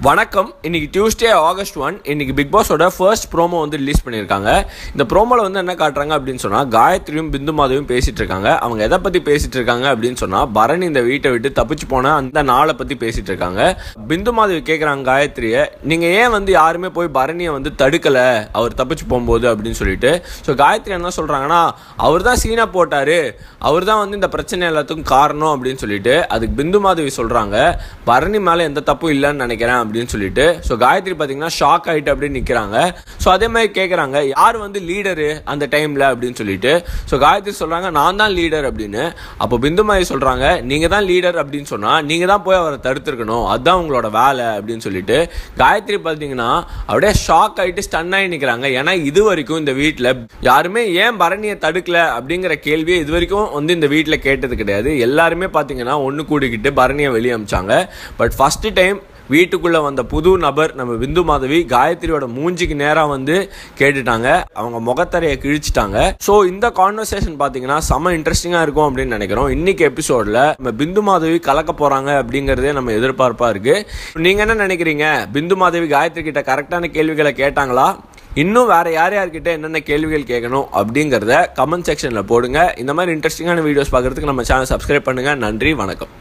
வணக்கம். இன்னைக்கு Tuesday August 1. இன்னைக்கு பிக் பாஸோட ஃபர்ஸ்ட் ப்ரோமோ வந்து ரிலீஸ் பண்ணியிருக்காங்க. இந்த ப்ரோமோவில் வந்து என்ன காட்டுறாங்க அப்படின்னு சொன்னால், காயத்ரியும் பிந்து மாதவியும் பேசிகிட்டு இருக்காங்க. அவங்க எதை பற்றி பேசிகிட்டு இருக்காங்க அப்படின்னு சொன்னால், பரணி இந்த வீட்டை விட்டு தப்பிச்சு போன அந்த நாளை பற்றி பேசிகிட்டு இருக்காங்க. பிந்து மாதவி கேட்குறாங்க காயத்ரியை, நீங்கள் ஏன் வந்து யாருமே போய் பரணியை வந்து தடுக்கலை அவர் தப்பிச்சு போகும்போது அப்படின்னு சொல்லிட்டு. ஸோ காயத்ரி என்ன சொல்கிறாங்கன்னா, அவர் தான் சீனா போட்டார், அவர் தான் வந்து இந்த பிரச்சனை எல்லாத்துக்கும் காரணம் அப்படின்னு சொல்லிட்டு. அதுக்கு பிந்து மாதவி சொல்கிறாங்க, பரணி மேலே எந்த தப்பும் இல்லைன்னு நினைக்கிறேன் அப்படின்னு சொல்லிட்டு. ஸோ காயத்ரி பார்த்தீங்கன்னா ஷாக் ஆகிட்டு அப்படின்னு நிற்கிறாங்க. ஸோ அதே மாதிரி கேட்குறாங்க, யார் வந்து லீடரு அந்த டைமில் அப்படின்னு சொல்லிட்டு. ஸோ காயத்ரி சொல்கிறாங்க, நான் தான் லீடர் அப்படின்னு. அப்போ பிந்து மாதவி சொல்கிறாங்க, நீங்கள் தான் லீடர் அப்படின்னு சொன்னால் நீங்கள் தான் போய் அவரை தடுத்துருக்கணும், அதுதான் உங்களோட வேலை அப்படின்னு சொல்லிட்டு. காயத்ரி பார்த்தீங்கன்னா அப்படியே ஷாக் ஆகிட்டு ஸ்டன் ஆகி நிற்கிறாங்க. ஏன்னா இது வரைக்கும் இந்த வீட்டில் யாருமே ஏன் பரணியை தடுக்கல அப்படிங்கிற கேள்வியை இது வரைக்கும் வந்து இந்த வீட்டில் கேட்டது கிடையாது. எல்லாருமே பார்த்தீங்கன்னா ஒன்று கூடிக்கிட்டு பரணியை வெளியே அமிச்சாங்க. பட் ஃபஸ்ட்டு டைம் வீட்டுக்குள்ளே வந்த புது நபர் நம்ம பிந்து மாதவி காயத்ரியோட மூஞ்சிக்கு நேராக வந்து கேட்டுட்டாங்க. அவங்க முகத்தரையை கிழிச்சிட்டாங்க. ஸோ இந்த கான்வர்சேஷன் பார்த்தீங்கன்னா செம்ம இன்ட்ரெஸ்டிங்காக இருக்கும் அப்படின்னு நினைக்கிறோம். இன்னைக்கு எபிசோடில் நம்ம பிந்து மாதவி கலக்க போகிறாங்க அப்படிங்கிறதே நம்ம எதிர்பார்ப்பாக இருக்குது. நீங்கள் என்ன நினைக்கிறீங்க? பிந்து மாதவி காயத்ரி கிட்ட கரெக்டான கேள்விகளை கேட்டாங்களா? இன்னும் வேறு யார்கிட்ட என்னென்ன கேள்விகள் கேட்கணும் அப்படிங்கிறத கமெண்ட் செக்ஷனில் போடுங்க. இந்த மாதிரி இன்ட்ரெஸ்டிங்கான வீடியோஸ் பார்க்குறதுக்கு நம்ம சேனல் சப்ஸ்கிரைப் பண்ணுங்கள். நன்றி, வணக்கம்.